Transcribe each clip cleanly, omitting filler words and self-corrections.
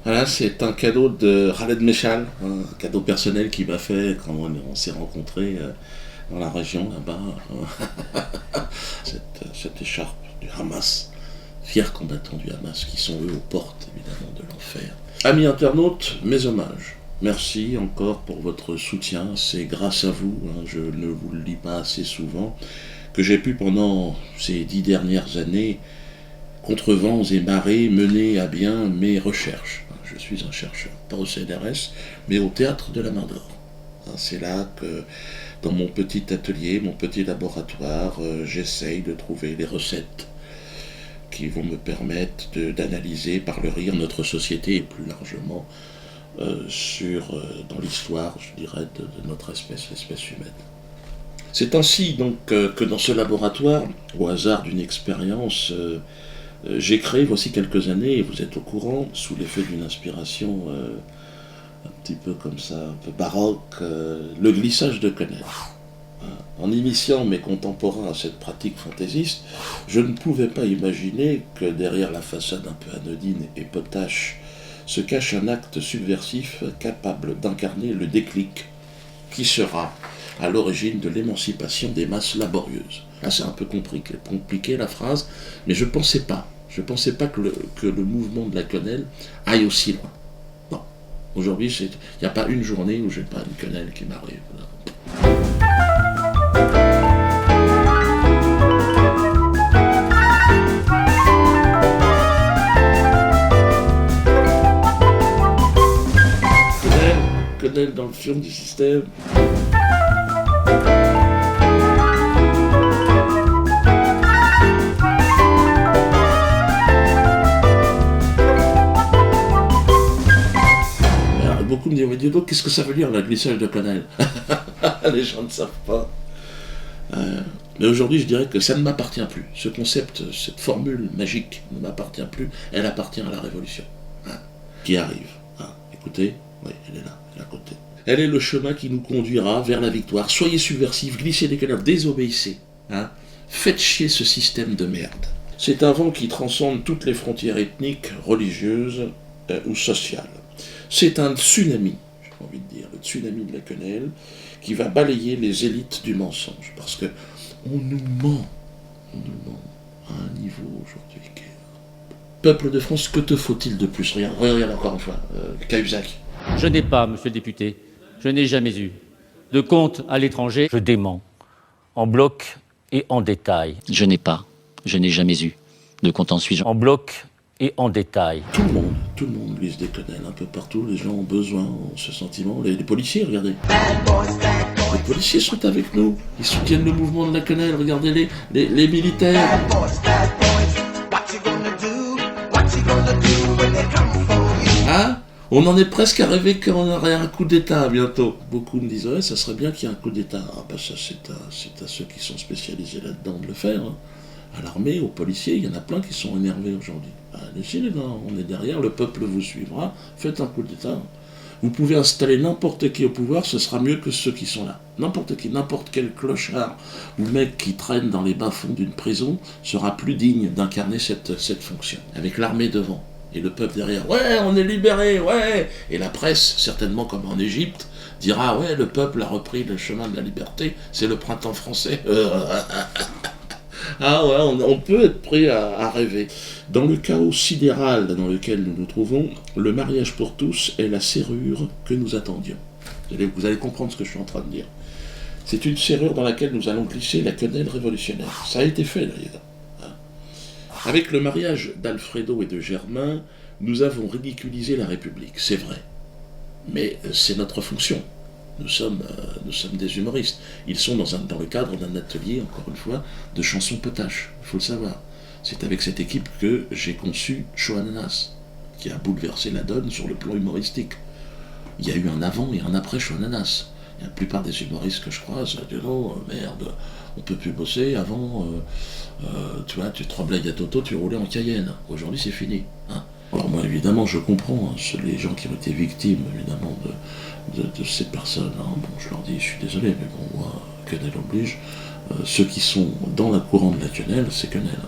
Voilà, c'est un cadeau de Khaled Meshal, un cadeau personnel qu'il m'a fait quand on s'est rencontrés dans la région là-bas. Cette écharpe du Hamas, fiers combattants du Hamas qui sont eux aux portes évidemment de l'enfer. Amis internautes, mes hommages. Merci encore pour votre soutien, c'est grâce à vous, je ne vous le dis pas assez souvent, que j'ai pu pendant ces 10 dernières années, contre vents et marées, mener à bien mes recherches. Je suis un chercheur, pas au CNRS, mais au Théâtre de la Main d'Or. C'est là que, dans mon petit atelier, mon petit laboratoire, j'essaye de trouver les recettes qui vont me permettre d'analyser par le rire notre société et plus largement dans l'histoire, je dirais, de notre espèce, l'espèce humaine. C'est ainsi donc que dans ce laboratoire, au hasard d'une expérience, j'ai créé voici quelques années, et vous êtes au courant, sous l'effet d'une inspiration un petit peu comme ça, un peu baroque, le glissage de Quesnel. En initiant mes contemporains à cette pratique fantaisiste, je ne pouvais pas imaginer que derrière la façade un peu anodine et potache se cache un acte subversif capable d'incarner le déclic qui sera à l'origine de l'émancipation des masses laborieuses. Là, c'est un peu compliqué la phrase, mais je ne pensais pas que le mouvement de la quenelle aille aussi loin. Non. Aujourd'hui, il n'y a pas une journée où je n'ai pas une quenelle qui m'arrive. Quenelle dans le fion du système. Beaucoup me disent, mais dis donc, qu'est-ce que ça veut dire, le glissage de Quesnel? Les gens ne savent pas. Mais aujourd'hui, je dirais que ça ne m'appartient plus. Ce concept, cette formule magique ne m'appartient plus. Elle appartient à la Révolution, qui arrive. Écoutez, oui, elle est là, elle est à côté. Elle est le chemin qui nous conduira vers la victoire. Soyez subversifs, glissez les canards, désobéissez. Faites chier ce système de merde. C'est un vent qui transcende toutes les frontières ethniques, religieuses ou sociales. C'est un tsunami, j'ai envie de dire, le tsunami de la quenelle, qui va balayer les élites du mensonge. Parce que on nous ment à un niveau aujourd'hui. Peuple de France, que te faut-il de plus? Regarde encore une fois, Cahuzac. Je n'ai pas, monsieur le député, je n'ai jamais eu de compte à l'étranger. Je dément, en bloc et en détail. Je n'ai jamais eu de compte en Suisse. En bloc et en détail. Tout le monde glisse des quenelles un peu partout, les gens ont besoin, ont ce sentiment. Les policiers, regardez. Les policiers sont avec nous, ils soutiennent le mouvement de la quenelle, regardez les militaires. On en est presque à rêver qu'on aurait un coup d'État bientôt. Beaucoup me disent, ouais, ça serait bien qu'il y ait un coup d'État. Ça, c'est à ceux qui sont spécialisés là-dedans de le faire. À l'armée, aux policiers, il y en a plein qui sont énervés aujourd'hui. Allez-y les gars, on est derrière, le peuple vous suivra, faites un coup d'État. Vous pouvez installer n'importe qui au pouvoir, ce sera mieux que ceux qui sont là. N'importe qui, n'importe quel clochard ou mec qui traîne dans les bas-fonds d'une prison sera plus digne d'incarner cette fonction. Avec l'armée devant et le peuple derrière. Ouais, on est libéré, ouais. Et la presse, certainement comme en Égypte, dira ouais, le peuple a repris le chemin de la liberté, c'est le printemps français. On peut être prêt à rêver. Dans le chaos sidéral dans lequel nous nous trouvons, le mariage pour tous est la serrure que nous attendions. Vous allez comprendre ce que je suis en train de dire. C'est une serrure dans laquelle nous allons glisser la quenelle révolutionnaire. Ça a été fait d'ailleurs. Avec le mariage d'Alfredo et de Germain, nous avons ridiculisé la République, c'est vrai. Mais c'est notre fonction. Nous sommes des humoristes. Ils sont dans le cadre d'un atelier, encore une fois, de chansons potaches. Il faut le savoir. C'est avec cette équipe que j'ai conçu Chaud Ananas, qui a bouleversé la donne sur le plan humoristique. Il y a eu un avant et un après Chaud Ananas. Et la plupart des humoristes que je croise disent « Oh, merde, on peut plus bosser. Avant, tu vois, tu te tremblais à Toto, tu roulais en Cayenne. Aujourd'hui, c'est fini. » Alors moi, évidemment, je comprends les gens qui ont été victimes, évidemment, de ces personnes. Je leur dis, je suis désolé, mais bon, moi, quenelle oblige. Ceux qui sont dans le courant de la quenelle, c'est quenelle.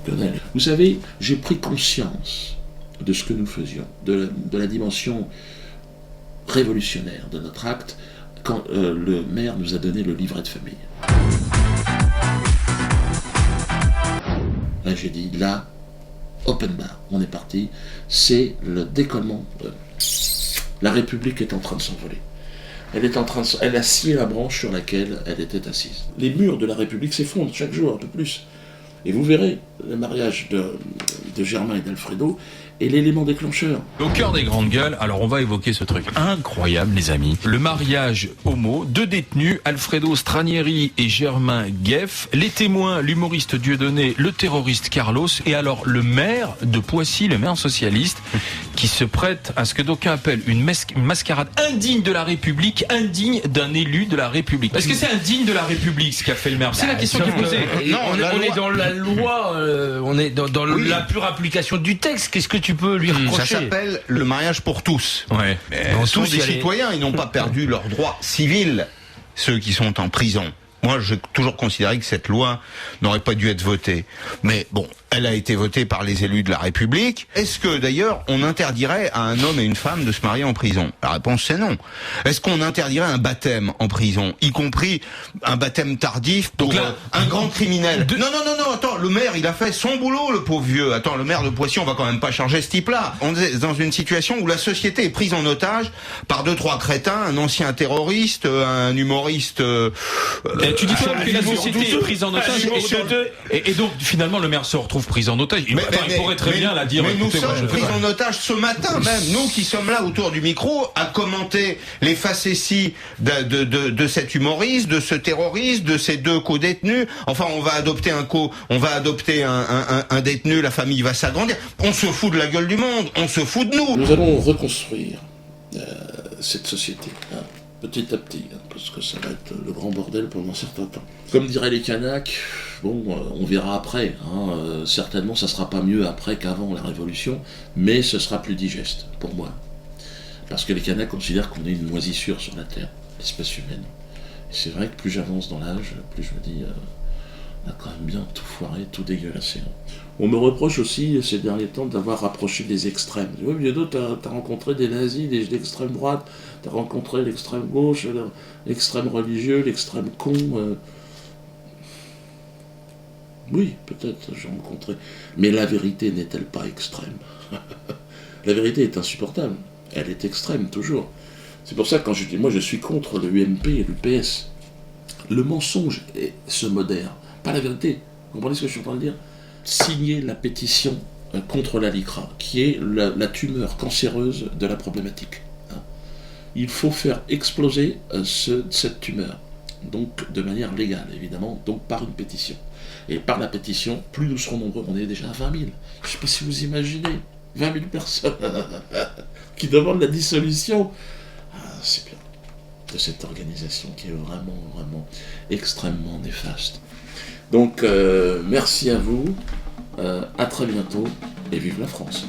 Quenelle. Vous savez, j'ai pris conscience de ce que nous faisions, de la dimension révolutionnaire de notre acte, quand le maire nous a donné le livret de famille. Là, j'ai dit, là, open bar, on est parti, c'est le décollement. La République est en train de s'envoler. Elle a scié la branche sur laquelle elle était assise. Les murs de la République s'effondrent chaque jour, un peu plus. Et vous verrez, le mariage de Germain et d'Alfredo est l'élément déclencheur. Au cœur des grandes gueules, alors on va évoquer ce truc incroyable, les amis. Le mariage homo, 2 détenus, Alfredo Stranieri et Germain Gueff, les témoins, l'humoriste Dieudonné, le terroriste Carlos, et alors le maire de Poissy, le maire socialiste, qui se prête à ce que d'aucuns appellent une mascarade indigne de la République, indigne d'un élu de la République. Est-ce que c'est indigne de la République ce qu'a fait le maire? C'est la question qui est posée. Non, on est dans la loi, on est dans la pure application du texte. Qu'est-ce que tu peux lui reprocher? Ça s'appelle le mariage pour tous. Ouais. Ils sont des citoyens, ils n'ont pas perdu leurs droits civils, ceux qui sont en prison. Moi, j'ai toujours considéré que cette loi n'aurait pas dû être votée. Mais bon, elle a été votée par les élus de la République. Est-ce que, d'ailleurs, on interdirait à un homme et une femme de se marier en prison? La réponse, c'est non. Est-ce qu'on interdirait un baptême en prison, y compris un baptême tardif pour un grand criminel? Non, attends, le maire, il a fait son boulot, le pauvre vieux. Attends, le maire de Poissy, on va quand même pas charger ce type-là. On est dans une situation où la société est prise en otage par 2-3 crétins, un ancien terroriste, un humoriste... tu dis quoi que la société est prise en otage et donc finalement le maire se retrouve pris en otage. Il pourrait très bien la dire. Mais nous sommes pris en otage ce matin même, nous qui sommes là autour du micro à commenter les facéties de cet humoriste, de ce terroriste, de ces 2 co-détenus. Enfin, on va adopter un détenu, la famille va s'agrandir. On se fout de la gueule du monde, on se fout de nous. Nous allons reconstruire cette société. Petit à petit, parce que ça va être le grand bordel pendant un certain temps. Comme diraient les Kanaks, bon, on verra après. Certainement, ça sera pas mieux après qu'avant la Révolution, mais ce sera plus digeste, pour moi. Parce que les Kanaks considèrent qu'on est une moisissure sur la Terre, l'espèce humaine. Et c'est vrai que plus j'avance dans l'âge, plus je me dis, on a quand même bien tout foiré, tout dégueulassé. On me reproche aussi, ces derniers temps, d'avoir rapproché des extrêmes. Oui, Biodot, t'as rencontré des nazis, l'extrême droite, t'as rencontré l'extrême gauche, l'extrême religieux, l'extrême con. Oui, peut-être, j'ai rencontré. Mais la vérité n'est-elle pas extrême? La vérité est insupportable. Elle est extrême, toujours. C'est pour ça que quand je dis, moi je suis contre le UMP et l'UPS. Le mensonge se modère, pas la vérité. Vous comprenez ce que je suis en train de dire? Signer la pétition contre la LICRA, qui est la tumeur cancéreuse de la problématique. Il faut faire exploser cette tumeur, donc de manière légale, évidemment, donc par une pétition. Et par la pétition, plus nous serons nombreux, on est déjà à 20 000. Je ne sais pas si vous imaginez, 20 000 personnes qui demandent la dissolution. C'est bien, de cette organisation qui est vraiment, vraiment extrêmement néfaste. Donc, merci à vous, à très bientôt, et vive la France.